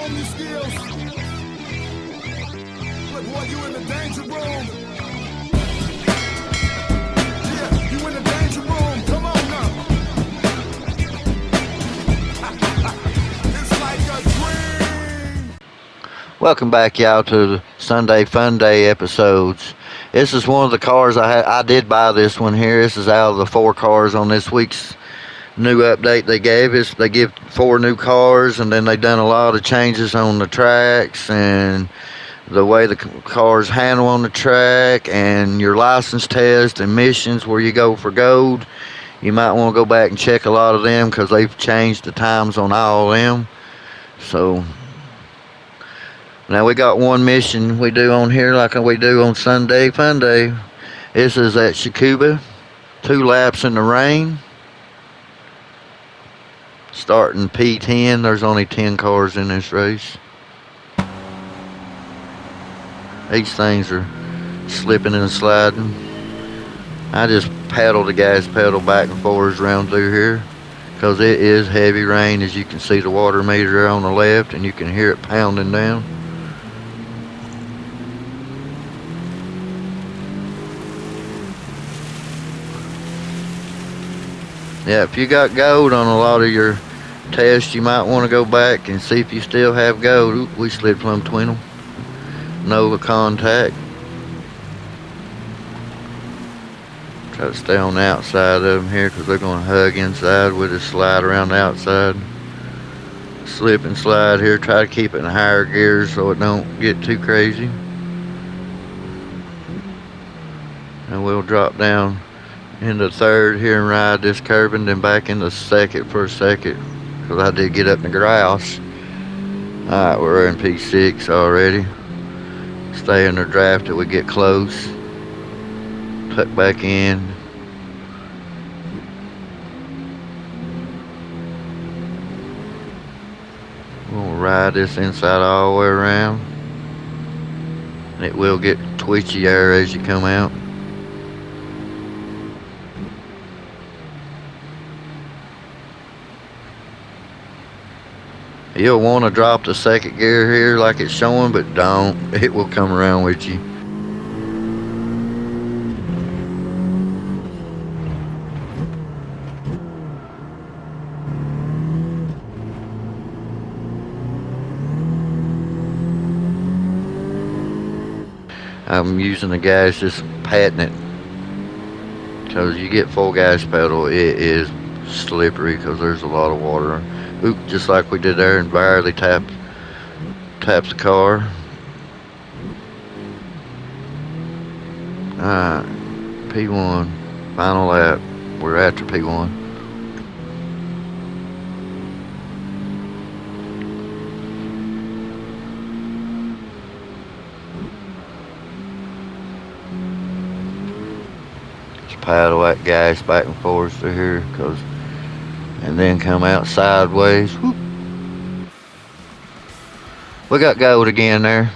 hone your skills. Look, boy, you in the danger room. Yeah, you in the danger room. Come on now. It's like a dream. Welcome back, y'all, to the Sunday Fun Day episodes. This is one of the cars I did buy this one here. This is out of the 4 cars on this week's new update they gave us. They give 4 new cars, and then they done a lot of changes on the tracks and the way the cars handle on the track and your license test and missions where you go for gold. You might want to go back and check a lot of them because they've changed the times on all of them. So now we got one mission we do on here like we do on Sunday Fun Day. This is at Shakuba, 2 laps in the rain. Starting P10, there's only 10 cars in this race. These things are slipping and sliding. I just paddle the gas pedal back and forth around through here because it is heavy rain. As you can see the water meter on the left, and you can hear it pounding down. Yeah, if you got gold on a lot of your tests, you might want to go back and see if you still have gold. Oop, we slid plumb between them. No contact. Try to stay on the outside of them here because they're going to hug inside. We'll just slide around the outside. Slip and slide here. Try to keep it in higher gears so it don't get too crazy. And we'll drop down into third here and ride this curb, and then back into second for a second because I did get up in the grass. Alright, we're in P6 already. Stay in the draft till we get close. Tuck back in. We'll ride this inside all the way around. It will get twitchier as you come out. You'll want to drop the second gear here like it's showing, but don't. It will come around with you. I'm using the gas, just patting it. Because you get full gas pedal, it is slippery because there's a lot of water. Oop, just like we did there, and barely taps the car. Alright, P1, final lap. We're after P1. Just paddle that gas back and forth through here, and then come out sideways. Whoop. We got gold again there.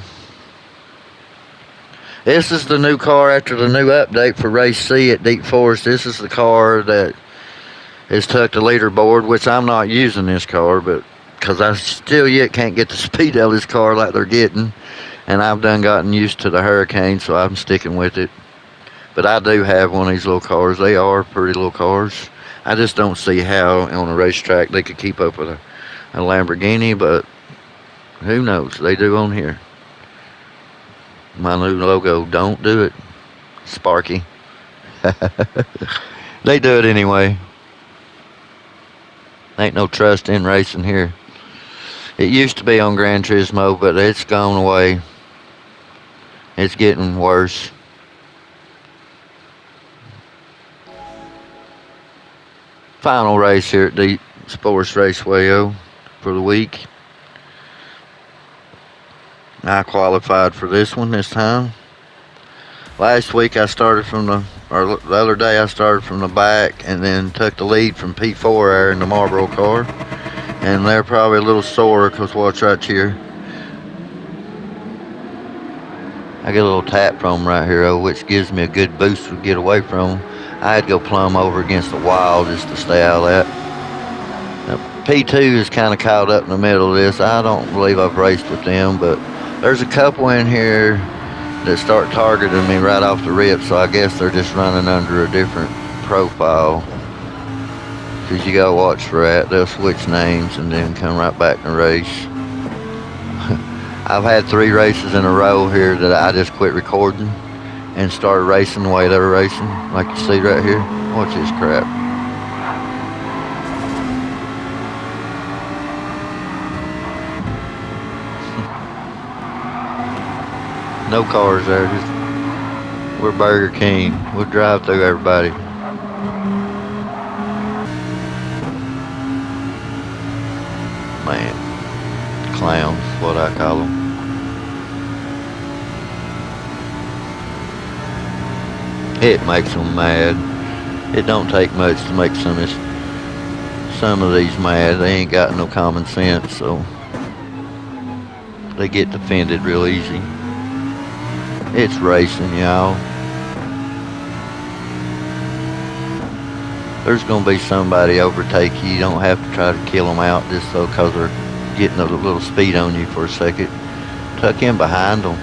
This is the new car after the new update for Race C at Deep Forest. This is the car that is tucked the leaderboard, which I'm not using this car, but because I still yet can't get the speed out of this car like they're getting, and I've done gotten used to the Hurricane, so I'm sticking with it. But I do have one of these little cars. They are pretty little cars. I just don't see how on a racetrack they could keep up with a Lamborghini, but who knows? They do on here. My new logo, don't do it, Sparky. They do it anyway. Ain't no trust in racing here. It used to be on Gran Turismo, but it's gone away. It's getting worse. Final race here at Deep Forest Raceway for the week. I qualified for this one this time. Last week I started the other day I started from the back and then took the lead from P4 there in the Marlboro car. And they're probably a little sore because watch right here. I get a little tap from them right here, which gives me a good boost to get away from them. I had to go plumb over against the wall just to stay out of that. P2 is kind of caught up in the middle of this. I don't believe I've raced with them, but there's a couple in here that start targeting me right off the rip, so I guess they're just running under a different profile. Because you gotta watch for that. They'll switch names and then come right back in the race. I've had 3 races in a row here that I just quit recording and started racing the way they were racing, like you see right here. Watch this crap. No cars there, just we're Burger King. We'll drive through everybody. Man, clowns, what I call them. It makes them mad. It don't take much to make some of these mad. They ain't got no common sense, so they get defended real easy. It's racing, y'all. There's gonna be somebody overtake you. You don't have to try to kill them out just so because they're getting a little speed on you for a second. Tuck in behind them.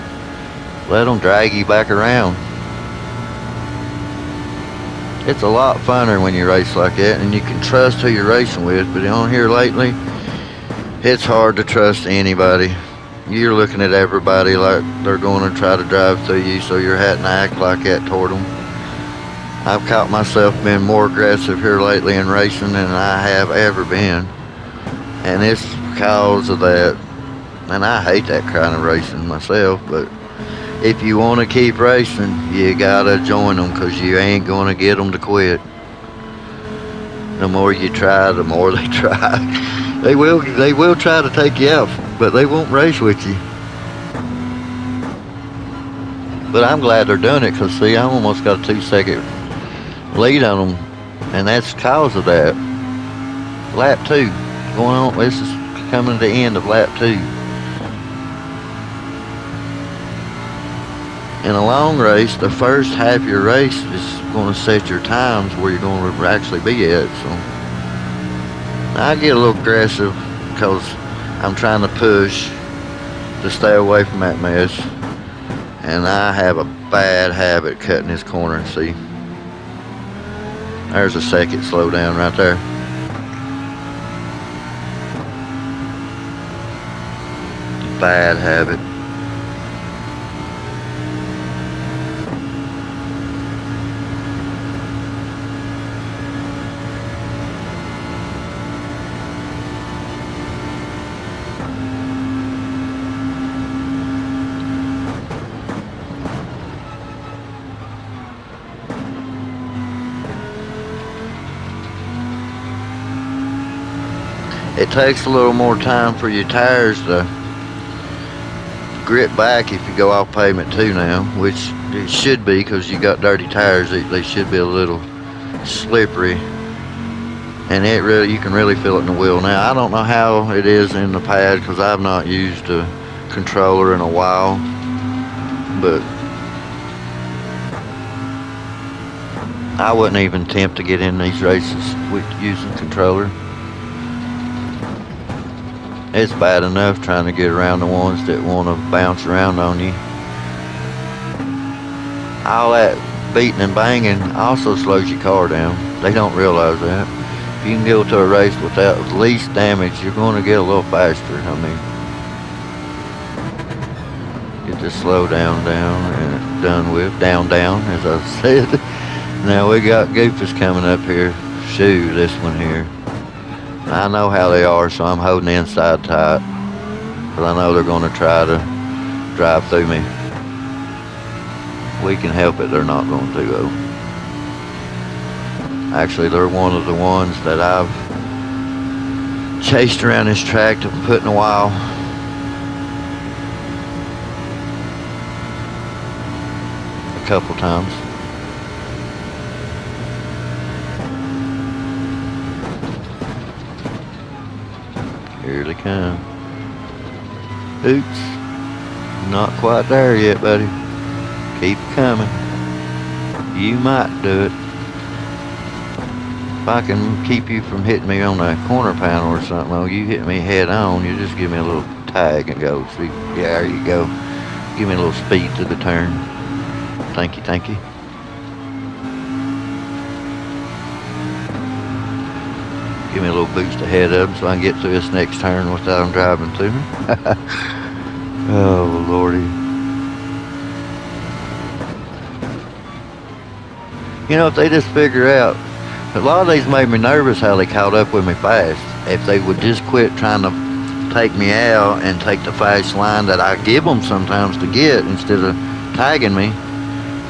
Let them drag you back around. It's a lot funner when you race like that, and you can trust who you're racing with. But on here lately, it's hard to trust anybody. You're looking at everybody like they're going to try to drive through you, so you're having to act like that toward them. I've caught myself being more aggressive here lately in racing than I have ever been, and it's because of that. And I hate that kind of racing myself, but if you want to keep racing, you gotta join them, because you ain't going to get them to quit. The more you try, the more they try. They will try to take you out, but they won't race with you. But I'm glad they're doing it, because see, I almost got a 2-second lead on them, and that's because of that. Lap 2 going on. This is coming to the end of lap 2. In a long race, the first half of your race is going to set your times where you're going to actually be at. So I get a little aggressive because I'm trying to push to stay away from that mess. And I have a bad habit cutting this corner. See, there's a second slow down right there. Bad habit. It takes a little more time for your tires to grip back if you go off pavement too now, which it should be, because you got dirty tires. They should be a little slippery, and you can really feel it in the wheel now. I don't know how it is in the pad, because I've not used a controller in a while, but I wouldn't even attempt to get in these races with using controller. It's bad enough trying to get around the ones that want to bounce around on you. All that beating and banging also slows your car down. They don't realize that. If you can go to a race without the least damage, you're going to get a little faster. I mean, get this slow down and done with. Down, as I said. Now we got Goofus coming up here. Shoot, this one here. I know how they are, so I'm holding the inside tight, because I know they're going to try to drive through me. We can help it, they're not going to though. Actually, they're one of the ones that I've chased around this track to put in a while. A couple times. Here they come. Oops. Not quite there yet, buddy. Keep coming. You might do it. if I can keep you from hitting me on a corner panel or something, oh, you hit me head on, you just give me a little tag and go. See, yeah, there you go. Give me a little speed to the turn. Thank you, thank you. Give me a little boost ahead of them so I can get through this next turn without them driving through me. Oh, Lordy. You know, if they just figure out, a lot of these made me nervous how they caught up with me fast. If they would just quit trying to take me out and take the fast line that I give them sometimes to get instead of tagging me,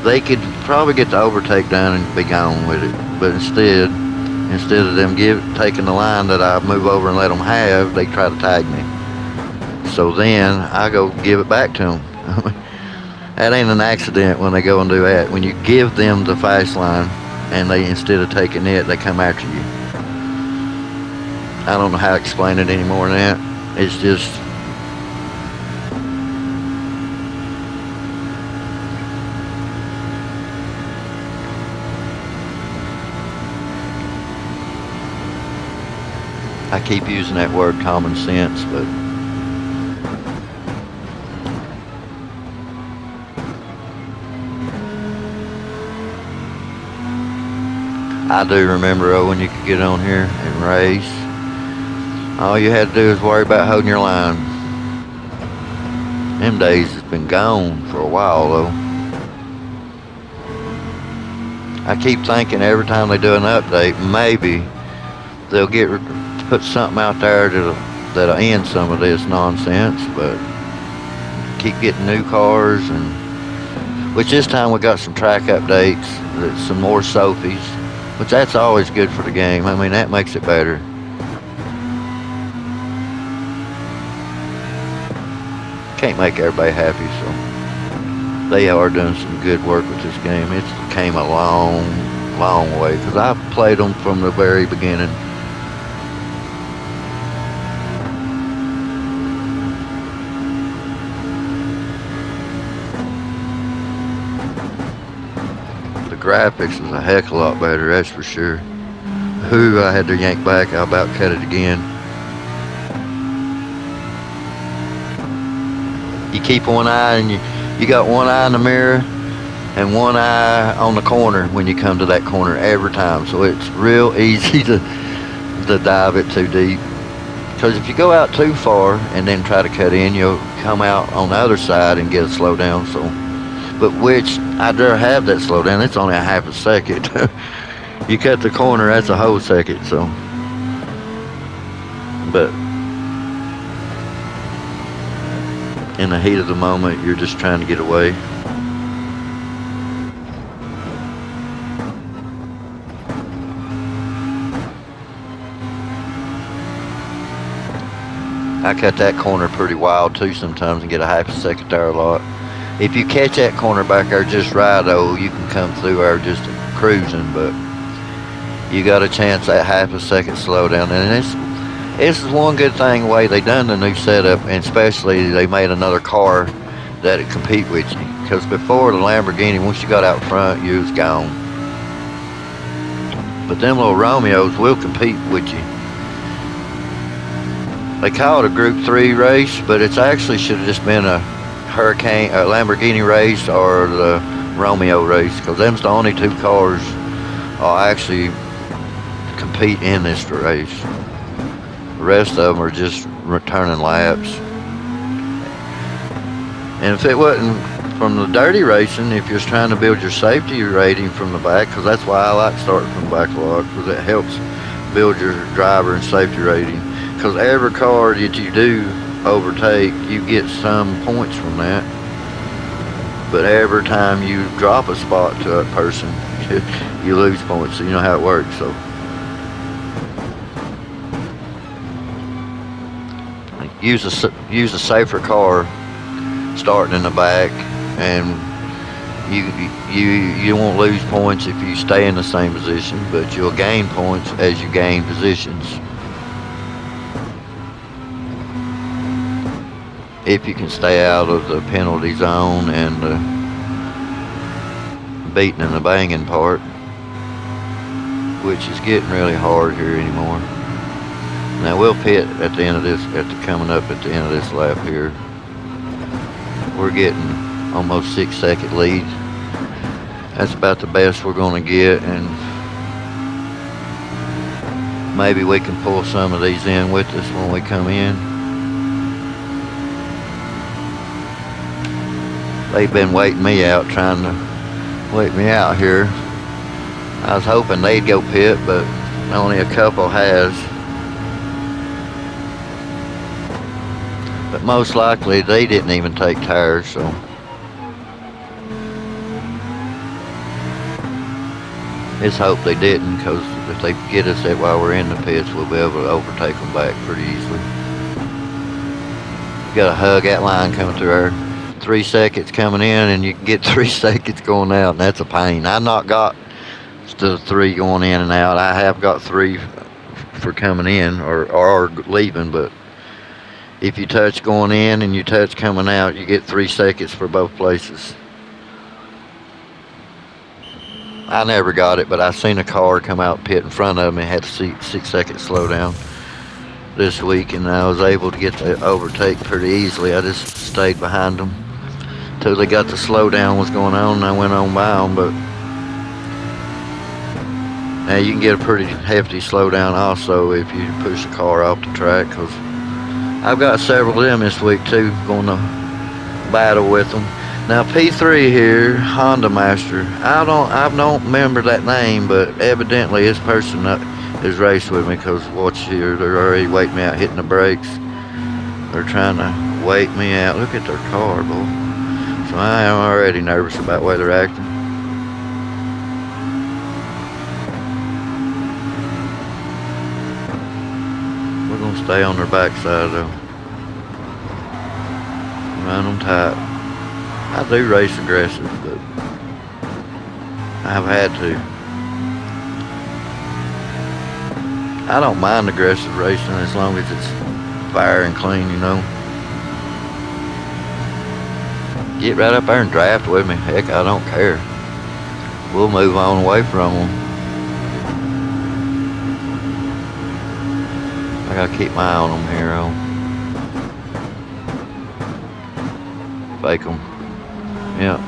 they could probably get the overtake done and be gone with it. But instead of them taking the line that I move over and let them have, they try to tag me. So then I go give it back to them. That ain't an accident when they go and do that. When you give them the fast line and they, instead of taking it, they come after you. I don't know how to explain it any more than that. It's just, I keep using that word common sense, but I do remember when you could get on here and race. All you had to do is worry about holding your line. Them days has been gone for a while though. I keep thinking every time they do an update, maybe they'll put something out there that'll end some of this nonsense, but keep getting new cars, and which this time we got some track updates, some more Sophies, which that's always good for the game. I mean, that makes it better. Can't make everybody happy, so they are doing some good work with this game. It's came a long way, because I played them from the very beginning. Graphics is a heck of a lot better, that's for sure. Who I had to yank back, I about cut it again. You keep one eye, and you got one eye in the mirror and one eye on the corner when you come to that corner every time, so it's real easy to dive it too deep. Because if you go out too far and then try to cut in, you'll come out on the other side and get a slowdown. So, but which I'd rather have that slowdown. It's only a half a second. You cut the corner, that's a whole second. So, but in the heat of the moment, you're just trying to get away. I cut that corner pretty wild too sometimes and get a half a second there a lot. If you catch that corner back there just right, though, you can come through there just cruising, but you got a chance at half a second slowdown. And this is one good thing the way they done the new setup, and especially they made another car that'd compete with you. Because before the Lamborghini, once you got out front, you was gone. But them little Romeos will compete with you. They call it a Group 3 race, but it's actually should have just been a Lamborghini race or the Romeo race, because them's the only two cars will actually compete in this race. The rest of them are just returning laps. And if it wasn't from the dirty racing, if you're trying to build your safety rating from the back, because that's why I like starting from the back a lot, because it helps build your driver and safety rating. Because every car that you do overtake, you get some points from that. But every time you drop a spot to a person, you lose points. So you know how it works. So use a safer car starting in the back, and you won't lose points if you stay in the same position, but you'll gain points as you gain positions. If you can stay out of the penalty zone and the beating and the banging part, which is getting really hard here anymore. Now we'll pit at the end of this, coming up at the end of this lap here. We're getting almost 6-second lead. That's about the best we're going to get, and maybe we can pull some of these in with us when we come in. They've been waiting me out, trying to wait me out here. I was hoping they'd go pit, but only a couple has. But most likely they didn't even take tires, so. Let's hope they didn't, because if they get us that while we're in the pits, we'll be able to overtake them back pretty easily. You gotta hug that line coming through there. 3 seconds coming in, and you can get 3 seconds going out, and that's a pain. I've not got the 3 going in and out. I have got 3 for coming in or leaving, but if you touch going in and you touch coming out, you get 3 seconds for both places. I never got it, but I seen a car come out pit in front of me, had a 6-second slowdown this week, and I was able to get the overtake pretty easily. I just stayed behind them till they got the slowdown was going on, and I went on by them. But now you can get a pretty hefty slowdown also if you push the car off the track, because I've got several of them this week too, going to battle with them. Now P3 here, Honda Master. I don't remember that name, but evidently this person is raced with me, because watch here, they're already waiting me out, hitting the brakes. They're trying to wait me out. Look at their car, boy. So I am already nervous about the way they're acting. We're gonna stay on their backside though. Run them tight. I do race aggressive, but I've had to. I don't mind aggressive racing as long as it's fair and clean, you know. Get right up there and draft with me. Heck, I don't care. We'll move on away from them. I gotta keep my eye on them here, Fake them. Yeah.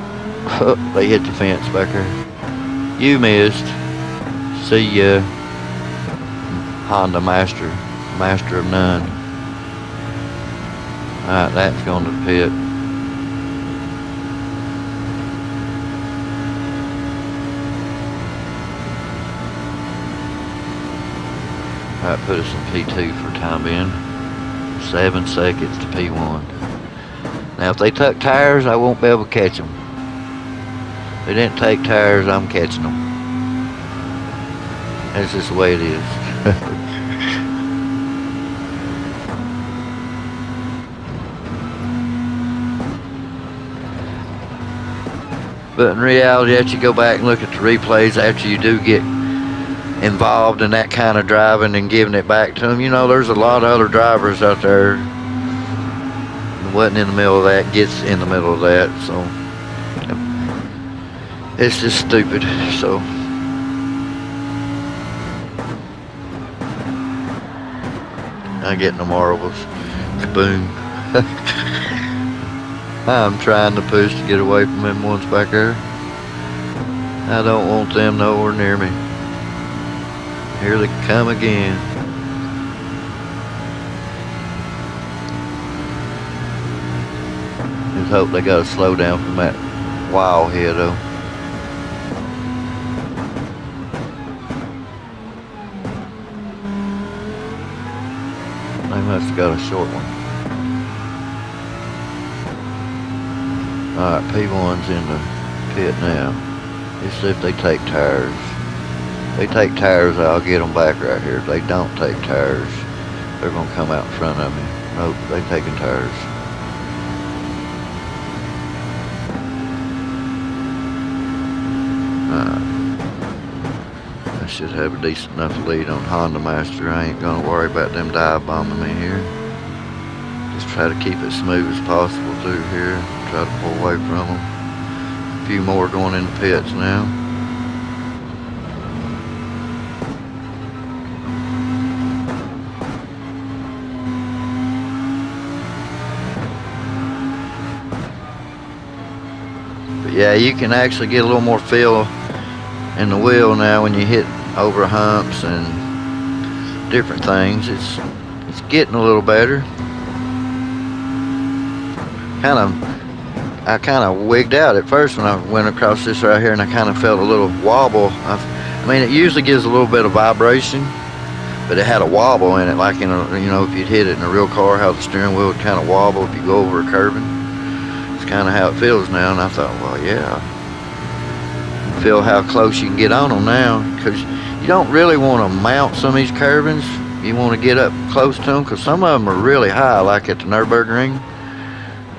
They hit the fence back there. You missed. See ya. Honda Master. Master of none. Alright, that's going to the pit. Alright, put us in P2 for time being. 7 seconds to P1. Now if they took tires, I won't be able to catch them. If they didn't take tires, I'm catching them. That's just the way it is. But in reality, after you go back and look at the replays, after you do get involved in that kind of driving and giving it back to them, you know, there's a lot of other drivers out there that wasn't in the middle of that, gets in the middle of that, so it's just stupid. So I get no marbles. Boom. I'm trying to push to get away from them ones back there. I don't want them nowhere near me. Here they come again. Just hope they got to slow down from that wild head though. They must have got a short one. Alright, P1's in the pit now. Let's see if they take tires. If they take tires, I'll get them back right here. If they don't take tires, they're going to come out in front of me. Nope, they taking tires. I should have a decent enough lead on Honda Master. I ain't going to worry about them dive bombing me here. Just try to keep it smooth as possible through here. Try to pull away from them. A few more going in the pits now. yeah, you can actually get a little more feel in the wheel now when you hit over humps and different things. It's getting a little better. I kind of wigged out at first when I went across this right here, and I kind of felt a little wobble. I mean, it usually gives a little bit of vibration, but it had a wobble in it, like in a, you know, if you'd hit it in a real car, how the steering wheel would kind of wobble if you go over a curving. It's kind of how it feels now, and I thought, well, yeah, feel how close you can get on them now, because you don't really want to mount some of these curvings. You want to get up close to them, because some of them are really high, like at the Nürburgring.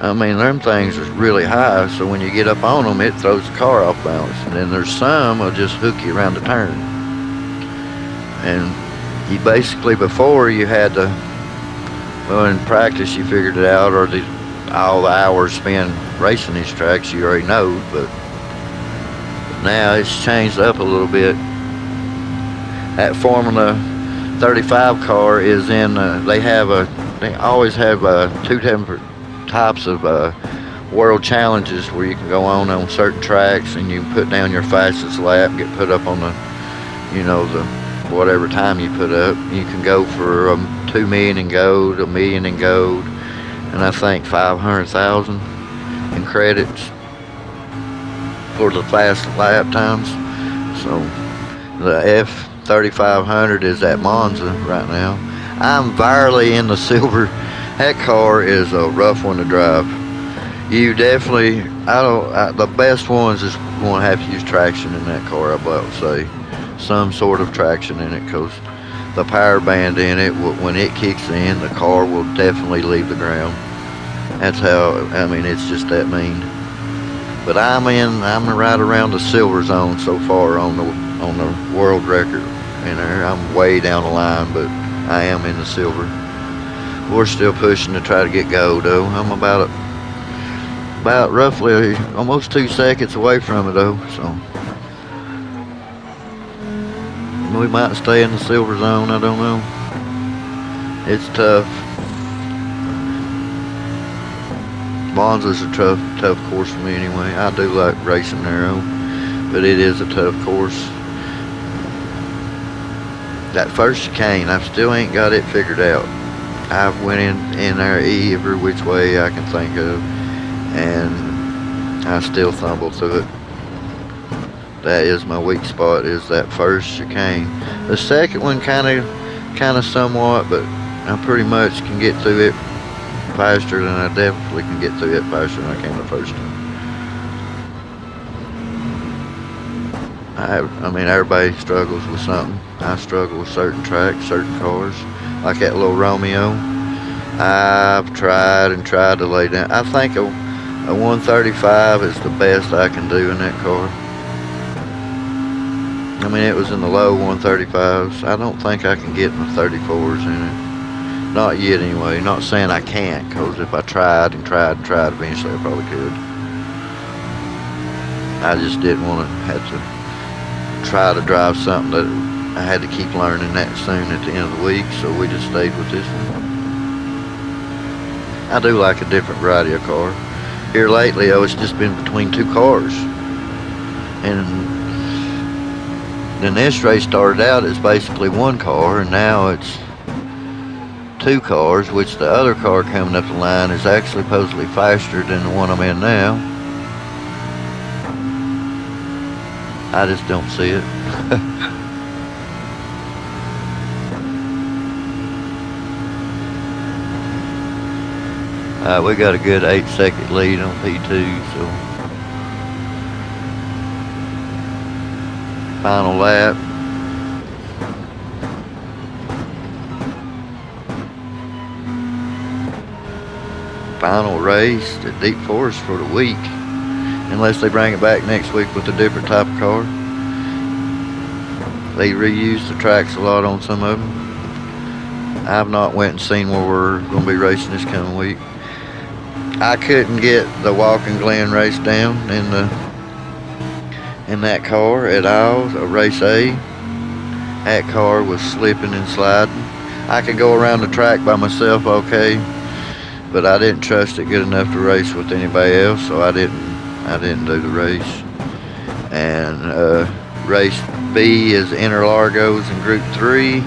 I mean, them things are really high, so when you get up on them, it throws the car off balance. And then there's some that'll just hook you around the turn. And you basically, before you had to, well, in practice you figured it out, or all the hours spent racing these tracks you already know, but now it's changed up a little bit. That Formula 35 car is in, they always have two different types of world challenges where you can go on certain tracks and you can put down your fastest lap, get put up on the, you know, the whatever time you put up. You can go for 2 million in gold, 1 million in gold, and I think 500,000 in credits for the fast lap times. So the F3500 is at Monza right now. I'm virally in the silver. That car is a rough one to drive. You definitely, the best ones is going to have to use traction in that car, I would say. Some sort of traction in it, because the power band in it, when it kicks in, the car will definitely leave the ground. That's how, I mean, it's just that mean. But I'm right around the silver zone so far on the world record in there. I'm way down the line, but I am in the silver. We're still pushing to try to get gold, though. I'm about roughly almost 2 seconds away from it, though. So we might stay in the silver zone. I don't know. It's tough. Monza's a tough course for me anyway. I do like racing there, but it is a tough course. That first chicane, I still ain't got it figured out. I've went in there every which way I can think of, and I still fumble through it. That is my weak spot, is that first chicane. The second one kind of somewhat, but I pretty much can get through it faster than I definitely can get through it faster than I can the first time. I mean, everybody struggles with something. I struggle with certain tracks, certain cars. Like that little Romeo, I've tried to lay down. I think a 135 is the best I can do in that car. I mean, it was in the low 135s. I don't think I can get my 34s in it. Not yet anyway. Not saying I can't, because if I tried, eventually I probably could. I just didn't want to have to try to drive something that I had to keep learning that soon at the end of the week, so we just stayed with this one. I do like a different variety of car. Here lately, it's just been between 2 cars. And then this race started out as basically 1 car, and now it's 2 cars, which the other car coming up the line is actually supposedly faster than the one I'm in now. I just don't see it. We got a good 8-second lead on P2, so final lap. Final race at Deep Forest for the week, unless they bring it back next week with a different type of car. They reuse the tracks a lot on some of them. I've not went and seen where we're going to be racing this coming week. I couldn't get the Walking Glen race down in that car at all, race A. That car was slipping and sliding. I could go around the track by myself, okay, but I didn't trust it good enough to race with anybody else, so I I didn't do the race. And race B is Interlargos in Group 3.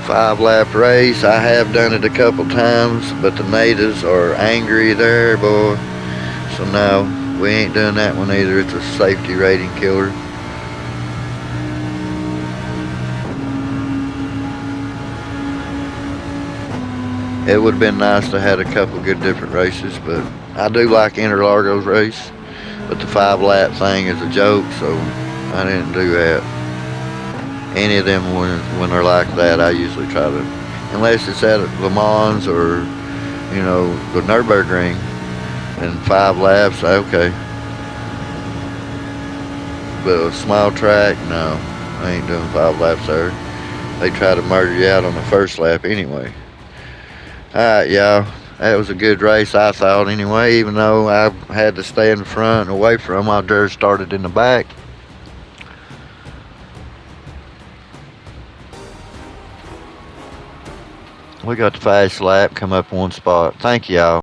5-lap race. I have done it a couple times, but the natives are angry there, boy. So no, we ain't doing that one either. It's a safety rating killer. It would have been nice to have had a couple good different races, but I do like Interlargos race. But the 5-lap thing is a joke, so I didn't do that. Any of them when they're like that, I usually try to, unless it's at Le Mans or, you know, the Nürburgring, and 5 laps, okay. But a small track, no, I ain't doing 5 laps there. They try to murder you out on the first lap anyway. Alright, y'all. That was a good race, I thought, anyway. Even though I had to stay in the front and away from them, I just started in the back. We got the fast lap, come up one spot. Thank y'all.